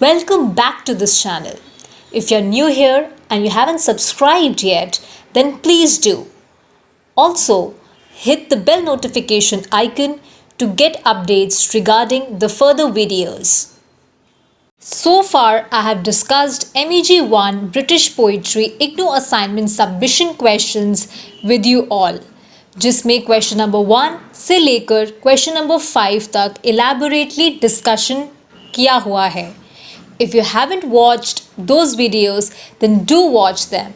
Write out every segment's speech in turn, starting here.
Welcome back to this channel. If you're new here and you haven't subscribed yet, then please do. Also, hit the bell notification icon to get updates regarding the further videos. So far, I have discussed MEG 1 British Poetry IGNOU assignment submission questions with you all. जिसमें question number 1 से लेकर question number 5 तक elaborately discussion किया हुआ है. If you haven't watched those videos, then do watch them.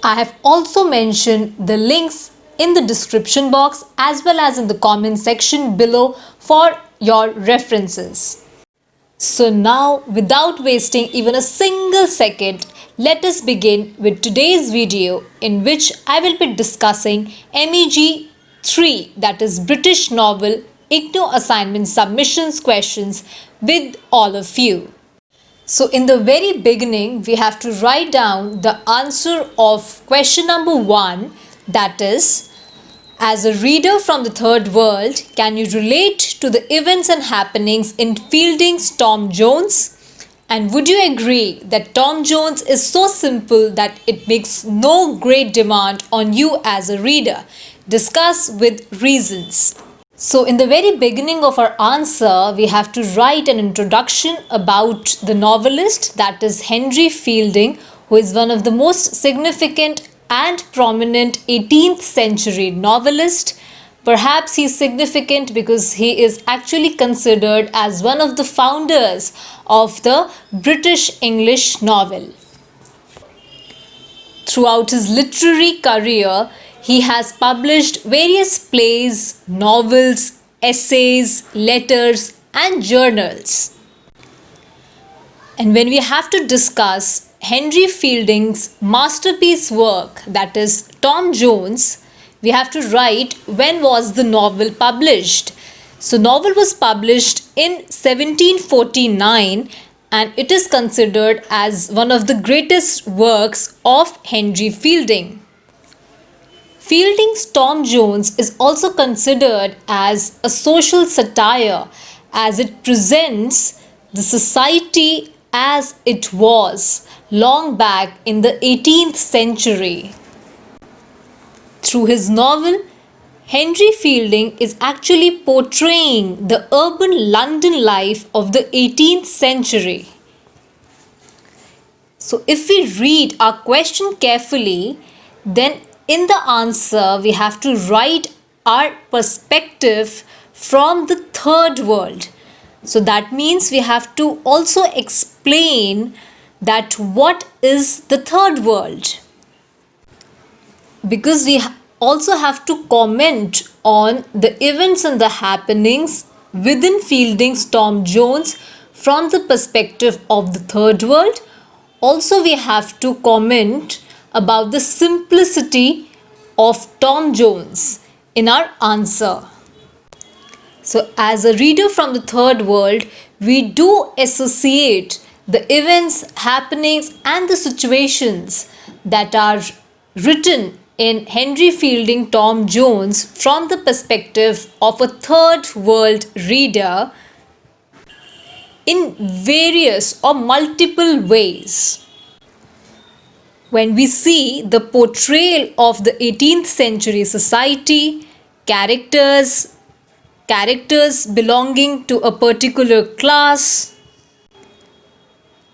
I have also mentioned the links in the description box as well as in the comment section below for your references. So now, without wasting even a single second, let us begin with today's video in which I will be discussing MEG 3, that is British Novel IGNOU assignment submissions questions with all of you. So in the very beginning, we have to write down the answer of question number 1, that is, as a reader from the third world, can you relate to the events and happenings in Fielding's Tom Jones? And would you agree that Tom Jones is so simple that it makes no great demand on you as a reader? Discuss with reasons. So in the very beginning of our answer, we have to write an introduction about the novelist, that is Henry Fielding, who is one of the most significant and prominent 18th century novelist. Perhaps he is significant because he is actually considered as one of the founders of the British English novel. Throughout his literary career, he has published various plays, novels, essays, letters, and journals. And when we have to discuss Henry Fielding's masterpiece work, that is Tom Jones, we have to write when was the novel published. So novel was published in 1749 and it is considered as one of the greatest works of Henry Fielding. Fielding's Tom Jones is also considered as a social satire as it presents the society as it was long back in the 18th century. Through his novel, Henry Fielding is actually portraying the urban London life of the 18th century. So if we read our question carefully, then in the answer we have to write our perspective from the third world. So that means we have to also explain that what is the third world. Because we also have to comment on the events and the happenings within Fielding's Tom Jones from the perspective of the third world. Also, we have to comment about the simplicity of Tom Jones in our answer. So, as a reader from the third world, we do associate the events, happenings, and the situations that are written in Henry Fielding Tom Jones from the perspective of a third world reader in various or multiple ways. When we see the portrayal of the 18th century society, characters belonging to a particular class,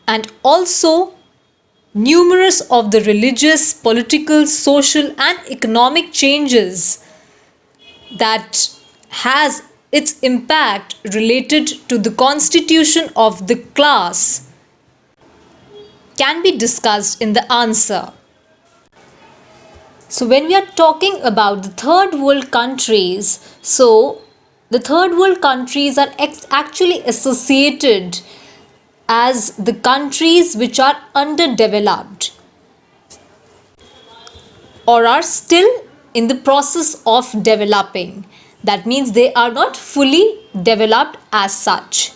and also numerous of the religious, political, social and economic changes that has its impact related to the constitution of the class can be discussed in the answer. So when we are talking about the third world countries, so the third world countries are actually associated as the countries which are underdeveloped or are still in the process of developing. That means they are not fully developed as such.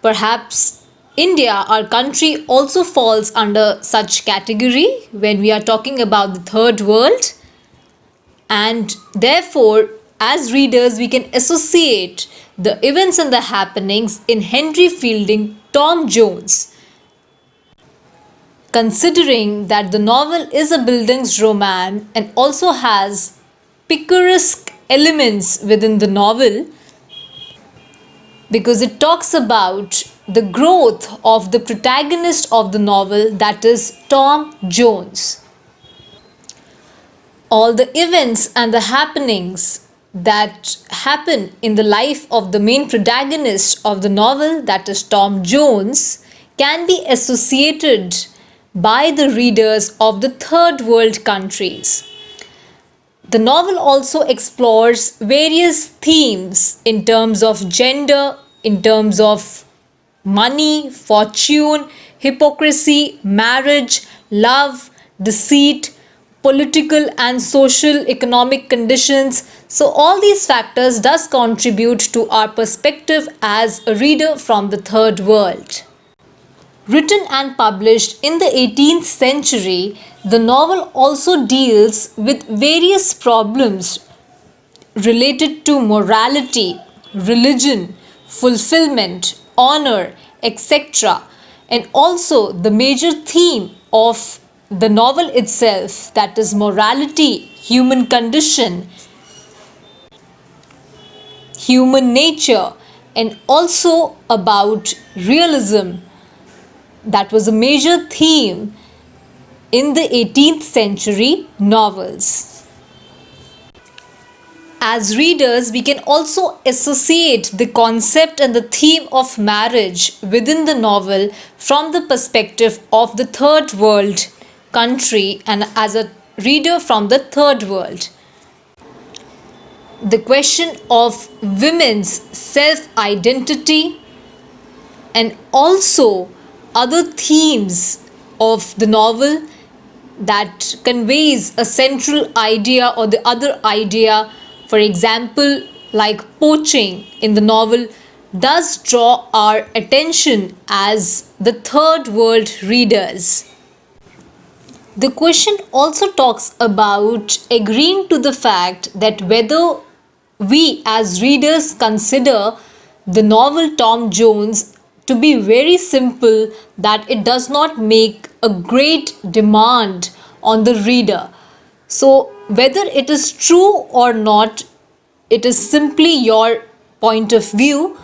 Perhaps India, our country, also falls under such category when we are talking about the third world, and therefore as readers we can associate the events and the happenings in Henry Fielding Tom Jones. Considering that the novel is a Bildungsroman and also has picaresque elements within the novel, because it talks about the growth of the protagonist of the novel, that is Tom Jones. All the events and the happenings that happen in the life of the main protagonist of the novel, that is Tom Jones, can be associated by the readers of the third world countries. The novel also explores various themes in terms of gender, in terms of money, fortune, hypocrisy, marriage, love, deceit, political and social economic conditions. So all these factors does contribute to our perspective as a reader from the third world. Written and published in the 18th century, the novel also deals with various problems related to morality, religion, fulfillment, honor, etc. And also the major theme of the novel itself, that is morality, human condition, human nature, and also about realism. That was a major theme in the 18th century novels. As readers, we can also associate the concept and the theme of marriage within the novel from the perspective of the third world country and as a reader from the third world. The question of women's self-identity and also other themes of the novel that conveys a central idea or the other idea, for example, like poaching in the novel, does draw our attention as the third world readers. The question also talks about agreeing to the fact that whether we as readers consider the novel Tom Jones to be very simple, that it does not make a great demand on the reader. So whether it is true or not, it is simply your point of view.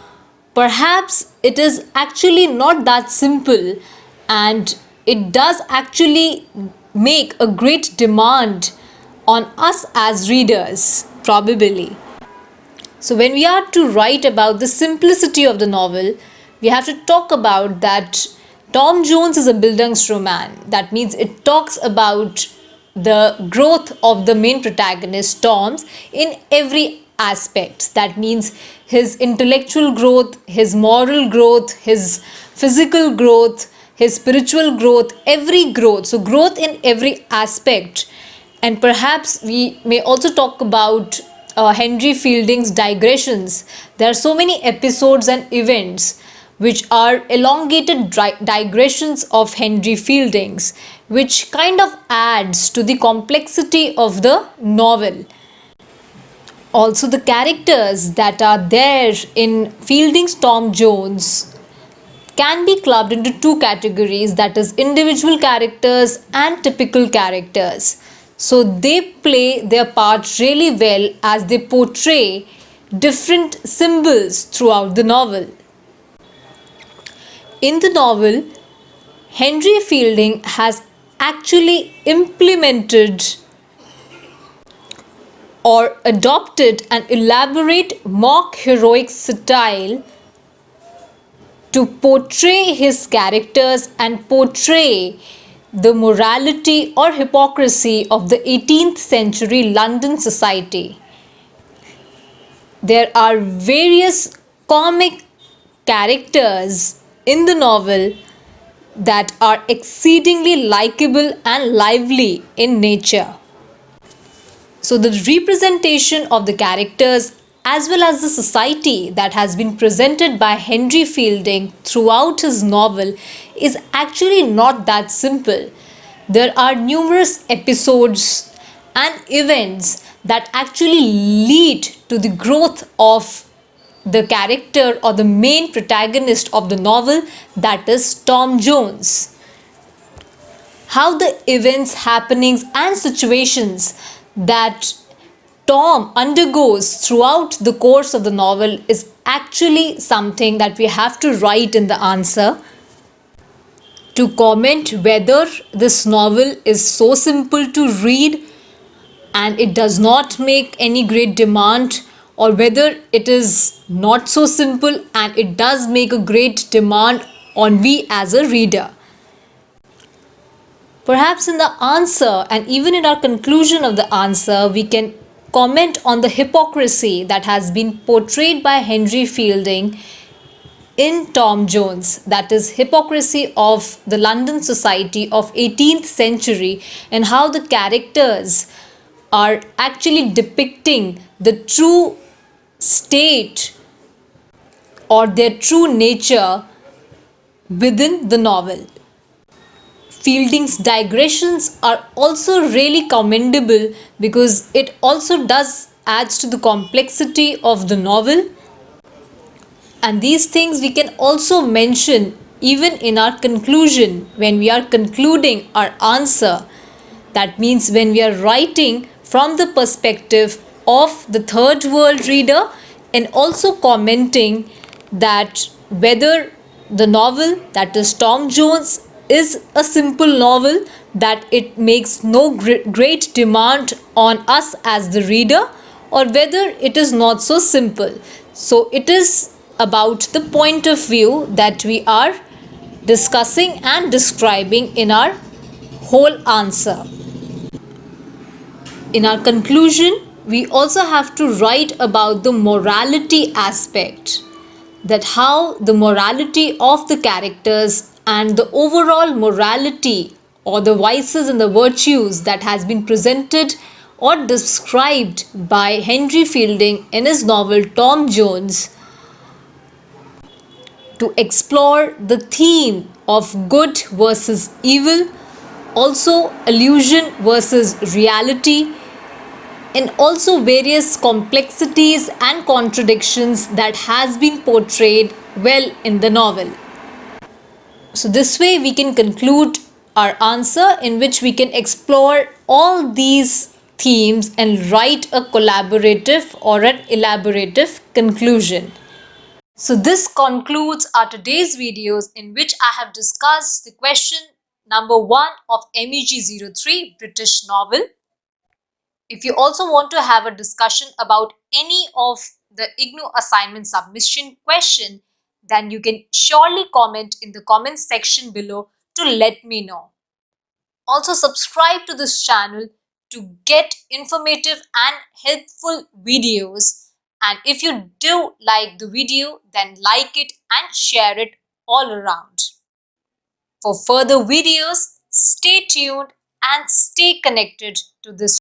Perhaps it is actually not that simple and it does actually make a great demand on us as readers, probably. So when we are to write about the simplicity of the novel, we have to talk about that Tom Jones is a Bildungsroman. That means it talks about the growth of the main protagonist, Tom's, in every aspect. That means his intellectual growth, his moral growth, his physical growth, his spiritual growth, every growth. So growth in every aspect. And perhaps we may also talk about Henry Fielding's digressions. There are so many episodes and events which are elongated digressions of Henry Fielding's, which kind of adds to the complexity of the novel. Also, the characters that are there in Fielding's Tom Jones can be clubbed into two categories, that is individual characters and typical characters. So they play their part really well as they portray different symbols throughout the novel. In the novel, Henry Fielding has actually implemented or adopted an elaborate mock heroic style to portray his characters and portray the morality or hypocrisy of the 18th century London society. There are various comic characters in the novel that are exceedingly likable and lively in nature. So the representation of the characters as well as the society that has been presented by Henry Fielding throughout his novel is actually not that simple. There are numerous episodes and events that actually lead to the growth of the character or the main protagonist of the novel, that is Tom Jones. How the events, happenings, and situations that Tom undergoes throughout the course of the novel is actually something that we have to write in the answer. To comment whether this novel is so simple to read and it does not make any great demand, or whether it is not so simple and it does make a great demand on we as a reader. Perhaps in the answer and even in our conclusion of the answer, we can comment on the hypocrisy that has been portrayed by Henry Fielding in Tom Jones, that is hypocrisy of the London society of 18th century, and how the characters are actually depicting the true state or their true nature within the novel. Fielding's digressions are also really commendable because it also does adds to the complexity of the novel, and these things we can also mention even in our conclusion when we are concluding our answer. That means when we are writing from the perspective of the third world reader, and also commenting that whether the novel, that is Tom Jones, is a simple novel, that it makes no great demand on us as the reader, or whether it is not so simple. So it is about the point of view that we are discussing and describing in our whole answer. In our conclusion, we also have to write about the morality aspect, that how the morality of the characters and the overall morality or the vices and the virtues that has been presented or described by Henry Fielding in his novel Tom Jones, to explore the theme of good versus evil, also illusion versus reality, and also various complexities and contradictions that has been portrayed well in the novel. So this way we can conclude our answer, in which we can explore all these themes and write a collaborative or an elaborative conclusion. So this concludes our today's videos, in which I have discussed the question number 1 of MEG03 British novel. If you also want to have a discussion about any of the IGNOU assignment submission question, then you can surely comment in the comment section below to let me know. Also subscribe to this channel to get informative and helpful videos. And if you do like the video, then like it and share it all around. For further videos, stay tuned and stay connected to this